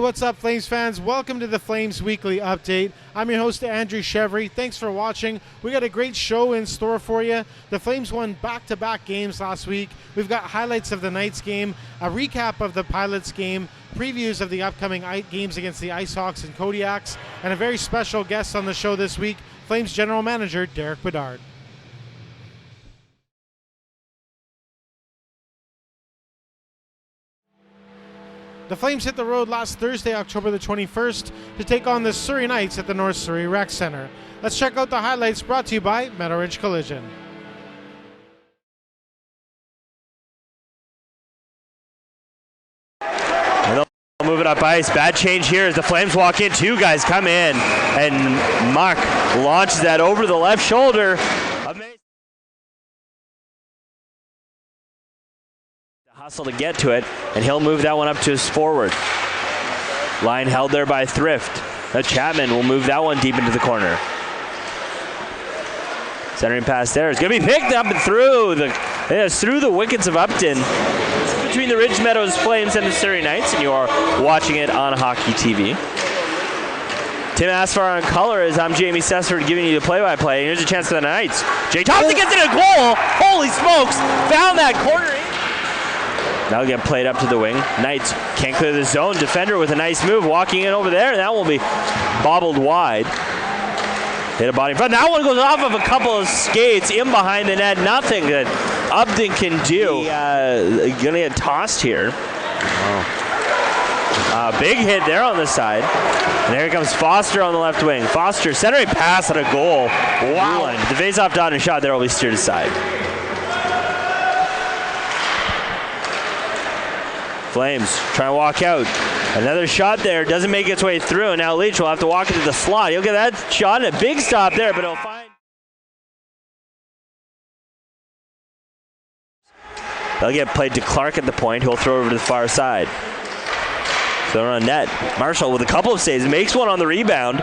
what's up, Flames fans? Welcome to the Flames Weekly Update. I'm your host, Andrew Chevry. Thanks for watching. We got a great show in store for you. The Flames won back-to-back games last week. We've got highlights of the Knights game, a recap of the Pilots game, previews of the upcoming games against the IceHawks and Kodiaks, and a very special guest on the show this week, Flames General Manager Derek Bedard. The Flames hit the road last Thursday, October the 21st, to take on the Surrey Knights at the North Surrey Rec Centre. Let's check out the highlights brought to you by Meadow Ridge Collision. They'll move it up ice. Bad change here as the Flames walk in. Two guys come in, and Muck launches that over the left shoulder. Amazing. Hustle to get to it, and he'll move that one up to his forward. Line held there by Thrift. Chapman will move that one deep into the corner. Centering pass there is going to be picked up and through the wickets of Upton. Between the Ridge Meadows Flames and the Surrey Knights, and you are watching it on Hockey TV. Tim Asfar on color as I'm Jamie Sessford giving you the play-by-play. Here's a chance for the Knights. Jay Thompson gets it a goal. Holy smokes! Found that corner. That'll get played up to the wing. Knights can't clear the zone. Defender with a nice move, walking in over there, and that will be bobbled wide. Hit a body in front. That one goes off of a couple of skates in behind the net. Nothing that Upton can do. Gonna get tossed here. Big hit there on the side. And here comes Foster on the left wing. Foster centering pass at a goal. Wow. The face-off dot and shot there will be steered aside. Flames trying to walk out. Another shot there, doesn't make its way through, and now Leach will have to walk into the slot. He'll get that shot and a big stop there, but he'll find. They'll get played to Clark at the point, who'll throw over to the far side. Throw on net. Marshall with a couple of saves, makes one on the rebound.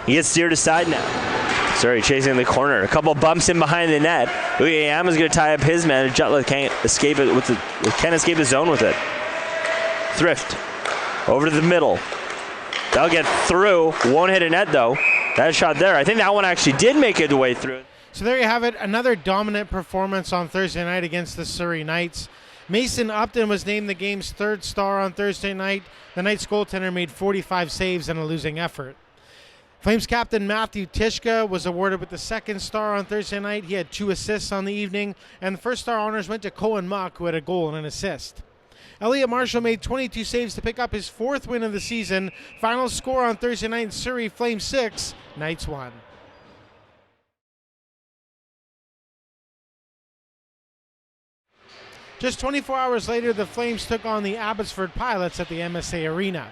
He gets steered aside now. Sorry, chasing the corner. A couple bumps in behind the net. Uyeyama's going to tie up his man. Jutla can't escape the zone with it. Thrift over to the middle. That'll get through. Won't hit a net though. That shot there, I think that one actually did make its way through. So there you have it, another dominant performance on Thursday night against the Surrey Knights. Mason Upton was named the game's third star on Thursday night. The Knights goaltender made 45 saves in a losing effort. Flames captain Matthew Tishka was awarded with the second star on Thursday night. He had 2 assists on the evening, and the first star honors went to Cohen Muck, who had a goal and an assist. Elliot Marshall made 22 saves to pick up his 4th win of the season. Final score on Thursday night in Surrey, Flames 6, Knights 1. Just 24 hours later, the Flames took on the Abbotsford Pilots at the MSA Arena.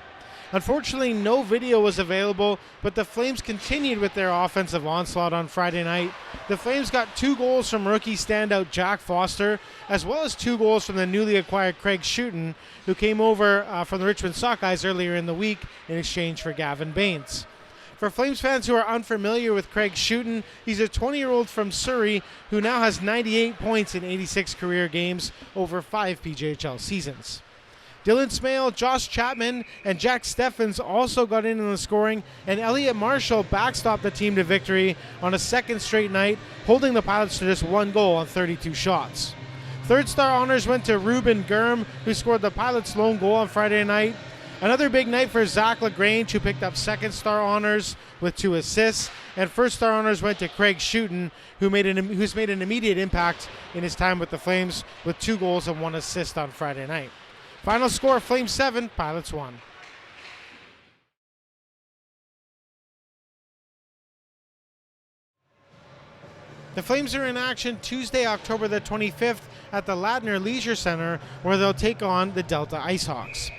Unfortunately, no video was available, but the Flames continued with their offensive onslaught on Friday night. The Flames got 2 goals from rookie standout Jack Foster, as well as 2 goals from the newly acquired Craig Schutten, who came over from the Richmond Sockeyes earlier in the week in exchange for Gavin Baines. For Flames fans who are unfamiliar with Craig Schutten, he's a 20-year-old from Surrey who now has 98 points in 86 career games over 5 PJHL seasons. Dylan Smale, Josh Chapman, and Jack Steffens also got in on the scoring, and Elliot Marshall backstopped the team to victory on a second straight night, holding the Pilots to just 1 goal on 32 shots. Third star honors went to Ruben Gurm, who scored the Pilots' lone goal on Friday night. Another big night for Zach LaGrange, who picked up second star honors with 2 assists, and first star honors went to Craig Schutten, who's made an immediate impact in his time with the Flames with 2 goals and 1 assist on Friday night. Final score, Flames 7, Pilots 1. The Flames are in action Tuesday, October the 25th at the Ladner Leisure Centre, where they'll take on the Delta IceHawks.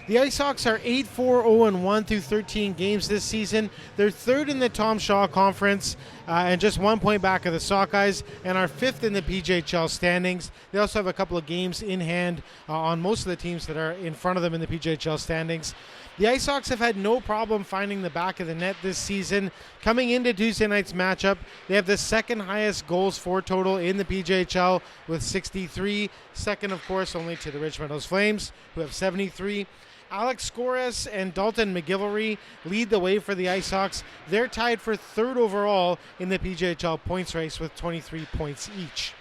The IceHawks are 8-4-0-1 through 13 games this season. They're 3rd in the Tom Shaw Conference and just 1 point back of the Sockeyes, and are 5th in the PJHL standings. They also have a couple of games in hand on most of the teams that are in front of them in the PJHL standings. The IceHawks have had no problem finding the back of the net this season. Coming into Tuesday night's matchup, they have the 2nd highest goals for total in the PJHL with 63. Second, of course, only to the Ridge Meadows Flames, who have 73. Alex Scores and Dalton McGillivray lead the way for the Ice Hawks. They're tied for third overall in the PJHL points race with 23 points each.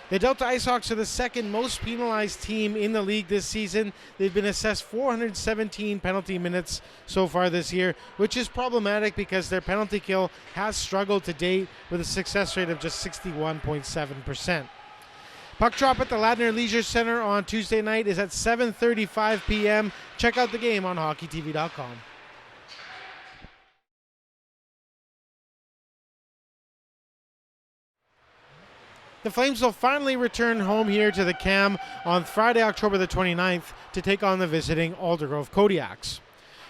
The Delta Ice Hawks are the second most penalized team in the league this season. They've been assessed 417 penalty minutes so far this year, which is problematic because their penalty kill has struggled to date with a success rate of just 61.7%. Puck drop at the Ladner Leisure Center on Tuesday night is at 7:35 p.m. Check out the game on hockeytv.com. The Flames will finally return home here to the CAM on Friday, October the 29th to take on the visiting Aldergrove Kodiaks.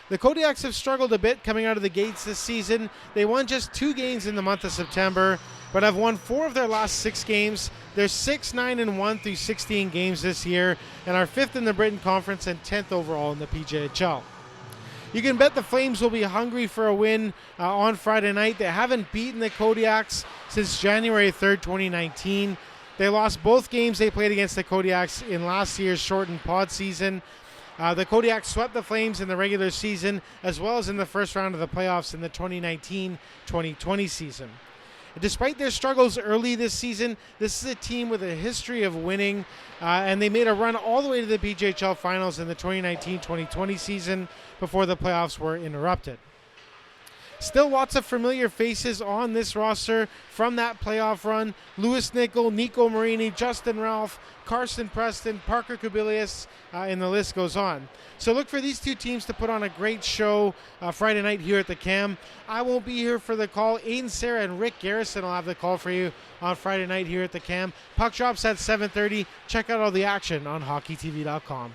The Kodiaks have struggled a bit coming out of the gates this season. They won just 2 games in the month of September, but have won 4 of their last 6 games. They're 6-9-1 through 16 games this year and are 5th in the Britain Conference and 10th overall in the PJHL. You can bet the Flames will be hungry for a win on Friday night. They haven't beaten the Kodiaks since January 3rd, 2019. They lost both games they played against the Kodiaks in last year's shortened pod season. The Kodiaks swept the Flames in the regular season as well as in the first round of the playoffs in the 2019-2020 season. Despite their struggles early this season, this is a team with a history of winning, and they made a run all the way to the PJHL Finals in the 2019-2020 season before the playoffs were interrupted. Still lots of familiar faces on this roster from that playoff run. Louis Nickel, Nico Marini, Justin Ralph, Carson Preston, Parker Kubilius, and the list goes on. So look for these 2 teams to put on a great show Friday night here at the CAM. I won't be here for the call. Aiden Sarah and Rick Garrison will have the call for you on Friday night here at the CAM. Puck drops at 7:30. Check out all the action on hockeytv.com.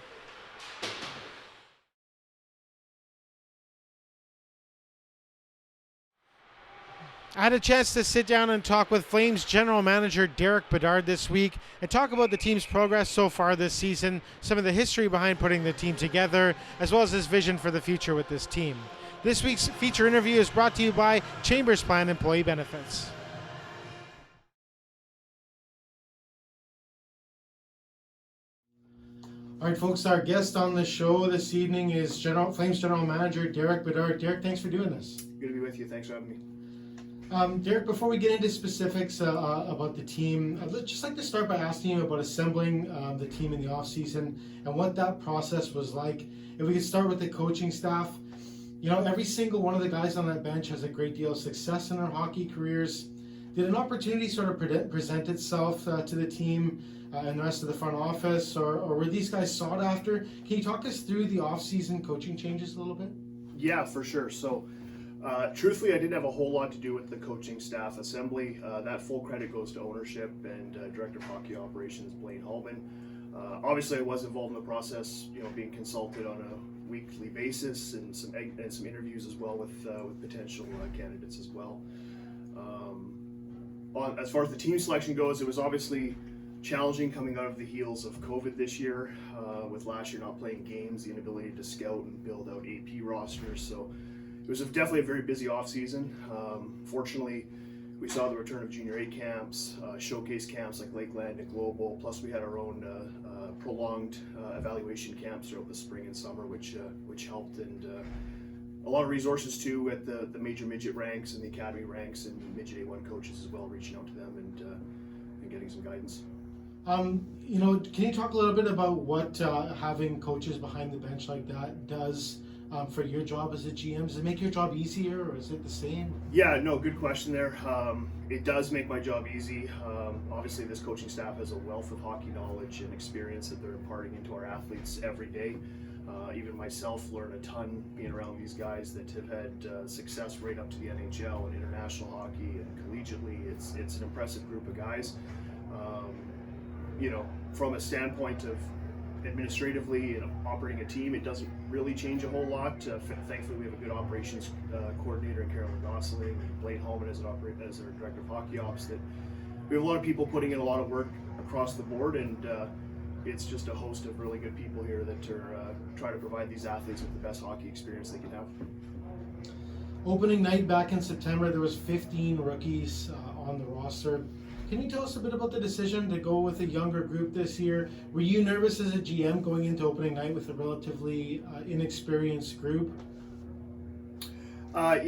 I had a chance to sit down and talk with Flames general manager Derek Bedard this week and talk about the team's progress so far this season, some of the history behind putting the team together, as well as his vision for the future with this team. This week's feature interview is brought to you by Chambers Plan Employee Benefits. All right, folks, our guest on the show this evening is Flames general manager Derek Bedard. Derek, thanks for doing this. Good to be with you. Thanks for having me. Derek, before we get into specifics about the team, I'd just like to start by asking you about assembling the team in the offseason and what that process was like. If we could start with the coaching staff. You know, every single one of the guys on that bench has a great deal of success in their hockey careers. Did an opportunity sort of present itself to the team and the rest of the front office, or were these guys sought after? Can you talk us through the offseason coaching changes a little bit? Yeah, for sure. So, truthfully, I didn't have a whole lot to do with the coaching staff assembly. That full credit goes to ownership and Director of Hockey Operations, Blaine Hallman. Obviously, I was involved in the process, being consulted on a weekly basis and some interviews as well with potential candidates as well. As far as the team selection goes, it was obviously challenging coming out of the heels of COVID this year, with last year not playing games, the inability to scout and build out AP rosters. So it was definitely a very busy offseason. Fortunately, we saw the return of junior A camps, showcase camps like Lakeland and Global, plus we had our own prolonged evaluation camps throughout the spring and summer, which helped, and a lot of resources too at the major midget ranks and the academy ranks and midget A1 coaches as well, reaching out to them and getting some guidance. Can you talk a little bit about what having coaches behind the bench like that does for your job as a GM? Does it make your job easier, or is it the same? Yeah, no, good question there. It does make my job easy. Obviously, this coaching staff has a wealth of hockey knowledge and experience that they're imparting into our athletes every day. Even myself learn a ton being around these guys that have had success right up to the NHL and international hockey and collegiately. It's an impressive group of guys. From a standpoint of administratively and operating a team, it doesn't really change a whole lot. Thankfully, we have a good operations coordinator in Carolyn Gosling, and Blaine Hallman as our director of hockey ops. That we have a lot of people putting in a lot of work across the board, and it's just a host of really good people here that are trying to provide these athletes with the best hockey experience they can have. Opening night back in September, there was 15 rookies on the roster. Can you tell us a bit about the decision to go with a younger group this year? Were you nervous as a GM going into opening night with a relatively inexperienced group? As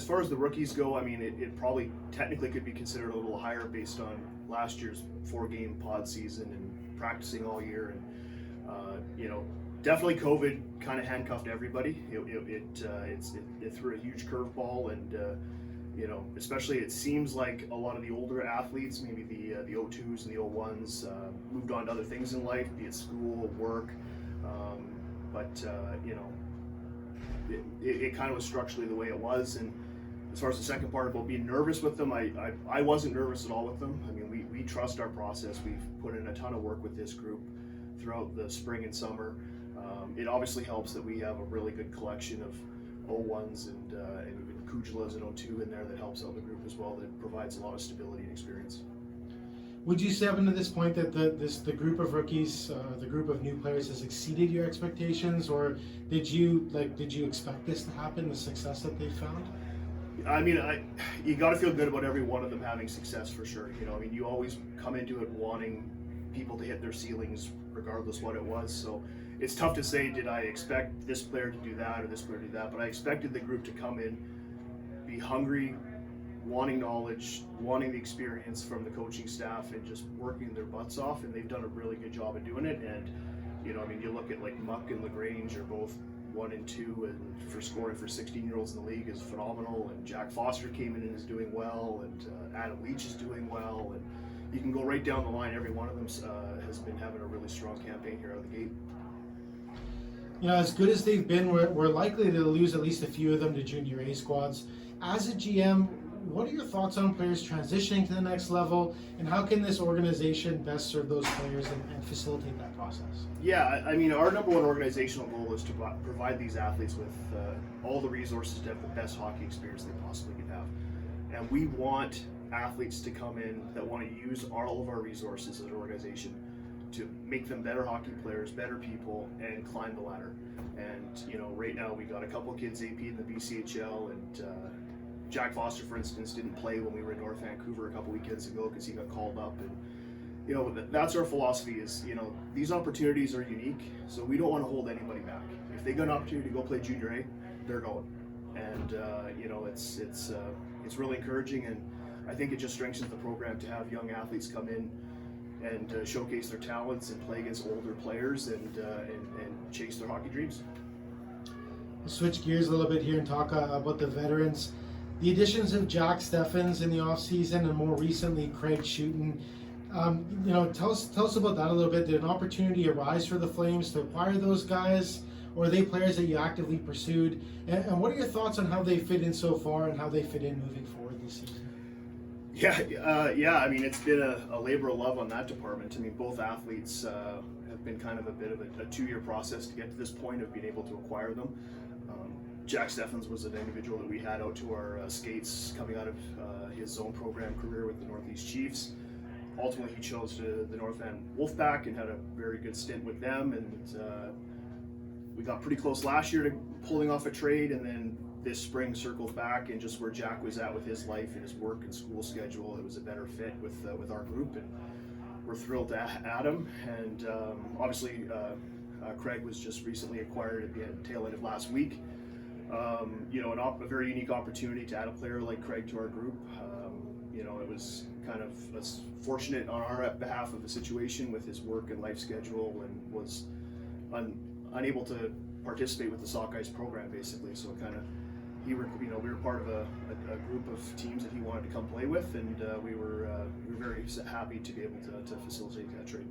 far as the rookies go, it probably technically could be considered a little higher based on last year's 4-game pod season and practicing all year. And, definitely COVID kind of handcuffed everybody. It threw a huge curveball, and, especially it seems like a lot of the older athletes, maybe the O2s and the O1s, moved on to other things in life, be it school, work. It kind of was structurally the way it was. And as far as the second part about being nervous with them, I wasn't nervous at all with them. We trust our process. We've put in a ton of work with this group throughout the spring and summer. It obviously helps that we have a really good collection of O1s and even Kujalas and O2 in there that helps out the group as well, that provides a lot of stability and experience. Would you say up until this point that the group of rookies, the group of new players, has exceeded your expectations, or did you expect this to happen, the success that they found? You got to feel good about every one of them having success for sure. You always come into it wanting people to hit their ceilings, regardless what it was. So it's tough to say, did I expect this player to do that or this player to do that? But I expected the group to come in, be hungry, wanting knowledge, wanting the experience from the coaching staff, and just working their butts off. And they've done a really good job of doing it. And you look at like Muck and LaGrange are both 1 and 2, and for scoring for 16-year-olds in the league is phenomenal. And Jack Foster came in and is doing well, and Adam Leach is doing well, and you can go right down the line. Every one of them has been having a really strong campaign here out of the gate. As good as they've been, we're likely to lose at least a few of them to junior A squads. As a GM, what are your thoughts on players transitioning to the next level, and how can this organization best serve those players and facilitate that process? Yeah, our number one organizational goal is to provide these athletes with all the resources to have the best hockey experience they possibly can have. And we want athletes to come in that want to use all of our resources as an organization to make them better hockey players, better people, and climb the ladder. And right now we got a couple kids AP in the BCHL, and Jack Foster, for instance, didn't play when we were in North Vancouver a couple weekends ago because he got called up. And that's our philosophy is, these opportunities are unique, so we don't want to hold anybody back. If they got an opportunity to go play junior A, they're going. And it's really encouraging, and I think it just strengthens the program to have young athletes come in and showcase their talents and play against older players and chase their hockey dreams. We'll switch gears a little bit here and talk about the veterans. The additions of Jack Steffens in the offseason, and more recently Craig Schutten. Tell us about that a little bit. Did an opportunity arise for the Flames to acquire those guys, or are they players that you actively pursued? And what are your thoughts on how they fit in so far and how they fit in moving forward this season? It's been a labor of love on that department. Both athletes have been kind of a bit of a 2-year process to get to this point of being able to acquire them. Jack Steffens was an individual that we had out to our skates coming out of his zone program career with the Northeast Chiefs. Ultimately, he chose the North Van Wolfpack and had a very good stint with them. And we got pretty close last year to pulling off a trade, and then this spring circled back, and just where Jack was at with his life and his work and school schedule, it was a better fit with our group, and we're thrilled to add him. And obviously, Craig was just recently acquired at the tail end of last week. A very unique opportunity to add a player like Craig to our group. It was kind of fortunate on our behalf of the situation with his work and life schedule, and was unable to participate with the Sockeyes program basically. So we were part of a group of teams that he wanted to come play with, and we were very happy to be able to facilitate that trade.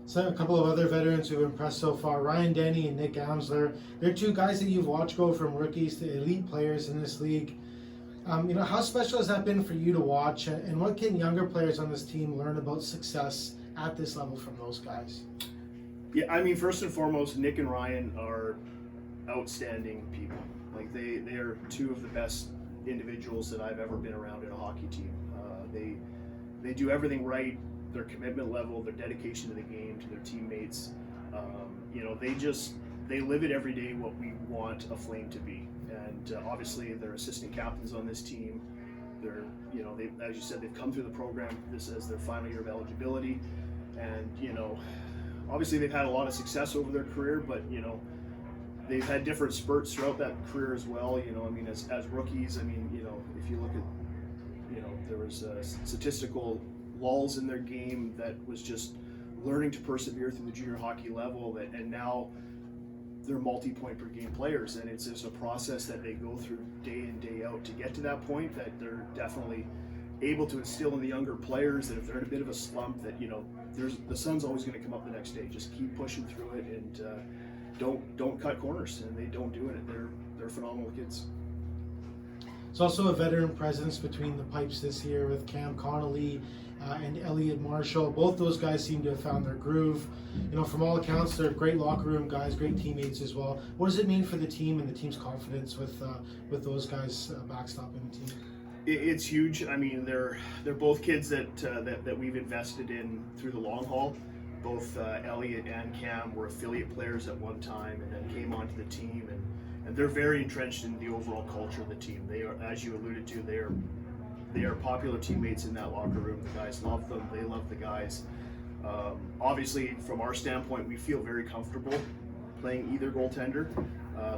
So a couple of other veterans who impressed so far, Ryan Denny and Nick Amsler. They're 2 guys that you've watched go from rookies to elite players in this league. How special has that been for you to watch, and what can younger players on this team learn about success at this level from those guys? Yeah, first and foremost, Nick and Ryan are outstanding people. They are 2 of the best individuals that I've ever been around in a hockey team. They do everything right. Their commitment level, their dedication to the game, to their teammates. They live it every day what we want a Flame to be. And obviously they're assistant captains on this team. they're they, as you said, they've come through the program. This is their final year of eligibility, and obviously they've had a lot of success over their career, but they've had different spurts throughout that career as well. As rookies, if you look at, there was statistical lulls in their game that was just learning to persevere through the junior hockey level, and now they're multi-point per game players, and it's just a process that they go through day in, day out to get to that point, that they're definitely able to instill in the younger players that if they're in a bit of a slump, that the sun's always going to come up the next day. Just keep pushing through it, and don't cut corners, and they don't do it. They're phenomenal kids. It's also a veteran presence between the pipes this year with Cam Connolly and Elliot Marshall. Both those guys seem to have found their groove. From all accounts, they're great locker room guys, great teammates as well. What does it mean for the team and the team's confidence with those guys backstopping the team? It's huge. They're both kids that we've invested in through the long haul. Both Elliot and Cam were affiliate players at one time, and then came onto the team, and they're very entrenched in the overall culture of the team. They are, as you alluded to, they are popular teammates in that locker room. The guys love them. They love the guys. Obviously, from our standpoint, we feel very comfortable playing either goaltender.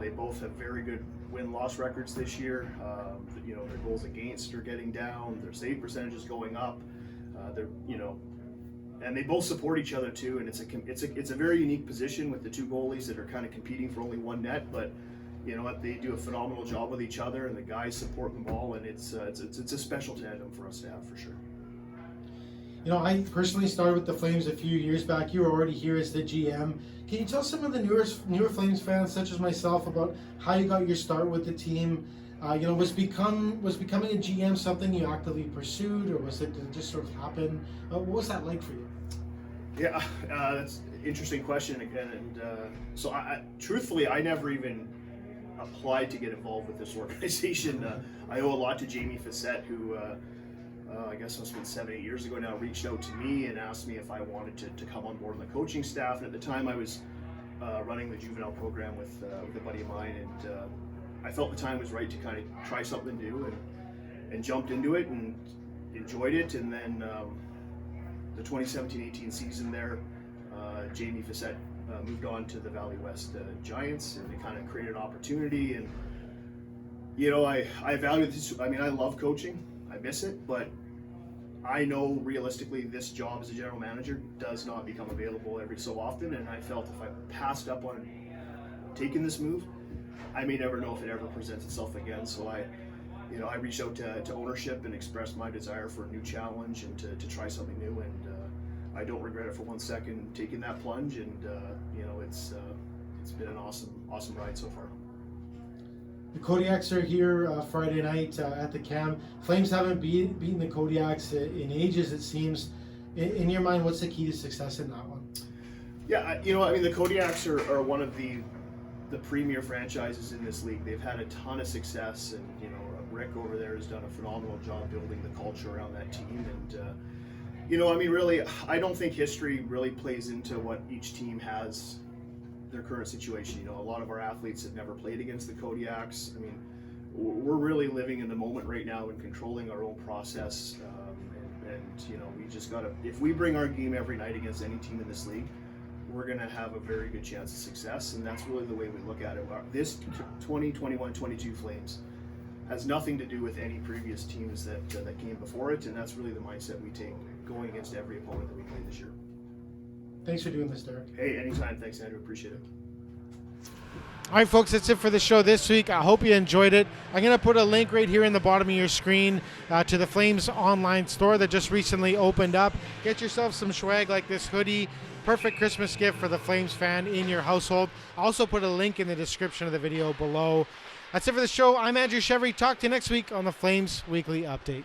They both have very good win-loss records this year. Their goals against are getting down. Their save percentage is going up. And they both support each other too. And it's a very unique position with the two goalies that are kind of competing for only one net, but. They do a phenomenal job with each other, and the guys support them all, and it's a special tandem for us to have, for sure. I personally started with the Flames a few years back. You were already here as the GM. Can you tell some of the newer Flames fans, such as myself, about how you got your start with the team? Was becoming a GM something you actively pursued, or did it just sort of happen? What was that like for you? Yeah, that's an interesting question again, and so truthfully, I never even applied to get involved with this organization. I owe a lot to Jamie Fissette, who I guess must have been 7-8 years ago now, reached out to me and asked me if I wanted to come on board in the coaching staff. And at the time I was running the juvenile program with a buddy of mine, and I felt the time was right to kind of try something new, and jumped into it and enjoyed it. And then the 2017-18 season there, Jamie Fissette moved on to the Valley West Giants, and it kind of created an opportunity. And I value this. I love coaching. I miss it, but I know realistically this job as a general manager does not become available every so often. And I felt if I passed up on taking this move, I may never know if it ever presents itself again. So I reached out to ownership and expressed my desire for a new challenge and to try something new. And I don't regret it for 1 second taking that plunge, and it's been an awesome ride so far. The Kodiaks are here Friday night at the Cam. Flames haven't beaten the Kodiaks in ages, it seems. In your mind, what's the key to success in that one? Yeah, the Kodiaks are one of the premier franchises in this league. They've had a ton of success, and Rick over there has done a phenomenal job building the culture around that team. And really, I don't think history really plays into what each team has, their current situation. A lot of our athletes have never played against the Kodiaks. We're really living in the moment right now and controlling our own process. We just gotta, if we bring our game every night against any team in this league, we're gonna have a very good chance of success. And that's really the way we look at it. This 2021-22 Flames has nothing to do with any previous teams that came before it, and that's really the mindset we take going against every opponent that we play this year. Thanks for doing this, Derek. Hey, anytime. Thanks, Andrew. Appreciate it. All right, folks, that's it for the show this week. I hope you enjoyed it. I'm going to put a link right here in the bottom of your screen to the Flames online store that just recently opened up. Get yourself some swag like this hoodie. Perfect Christmas gift for the Flames fan in your household. I'll also put a link in the description of the video below. That's it for the show. I'm Andrew Chevry. Talk to you next week on the Flames Weekly Update.